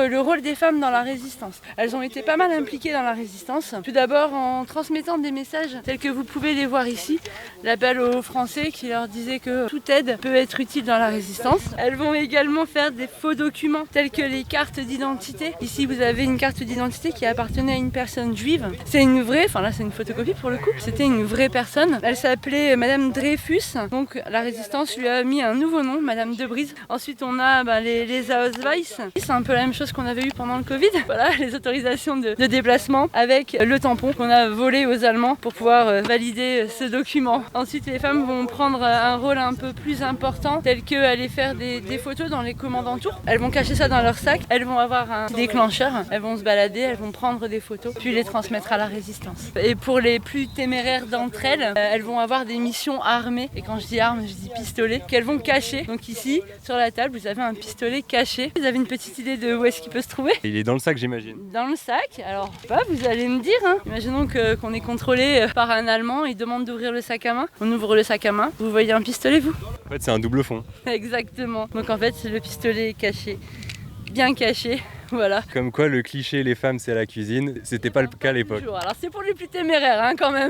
le rôle des femmes dans la résistance. Elles ont été pas mal impliquées dans la résistance. Tout d'abord en transmettant des messages tels que vous pouvez les voir ici. L'appel aux Français qui leur disait que toute aide peut être utile dans la résistance. Elles vont également faire des faux documents tels que les cartes d'identité. Ici vous avez une carte d'identité qui appartenait à une personne juive. C'est une vraie, enfin là c'est une photocopie pour le coup. C'était une vraie personne. Elle s'appelait Madame Dreyfus. Donc la résistance lui a mis un nouveau nom, Madame Debrise. Ensuite on a les Ausweis. C'est un peu la même chose qu'on avait eu pendant le Covid. Voilà, les autorisations de déplacement avec le tampon qu'on a volé aux Allemands pour pouvoir valider ce document. Ensuite les femmes vont prendre un rôle un peu plus important tel que aller faire des photos dans les commandantours. Elles vont cacher ça dans leur sac. Elles vont avoir un déclencheur. Elles vont se balader, elles vont prendre des photos puis les transmettre à la résistance. Et pour les plus téméraires d'entre elles, elles vont avoir des missions armées. Et quand je dis armes, je dis pistolet qu'elles vont cacher. Donc ici, sur la table, vous avez un pistolet caché. Vous avez une petite idée de où est-ce qu'il peut se trouver? Il est dans le sac, j'imagine. Dans le sac, alors pas, vous allez me dire. Imaginons qu'on est contrôlé par un Allemand, il demande d'ouvrir le sac à main. On ouvre le sac à main. Vous voyez un pistolet, vous? En fait, c'est un double fond. Exactement. Donc en fait, c'est le pistolet caché, bien caché. Voilà. Comme quoi le cliché les femmes c'est la cuisine, c'était pas le cas à l'époque. Alors c'est pour les plus téméraires quand même.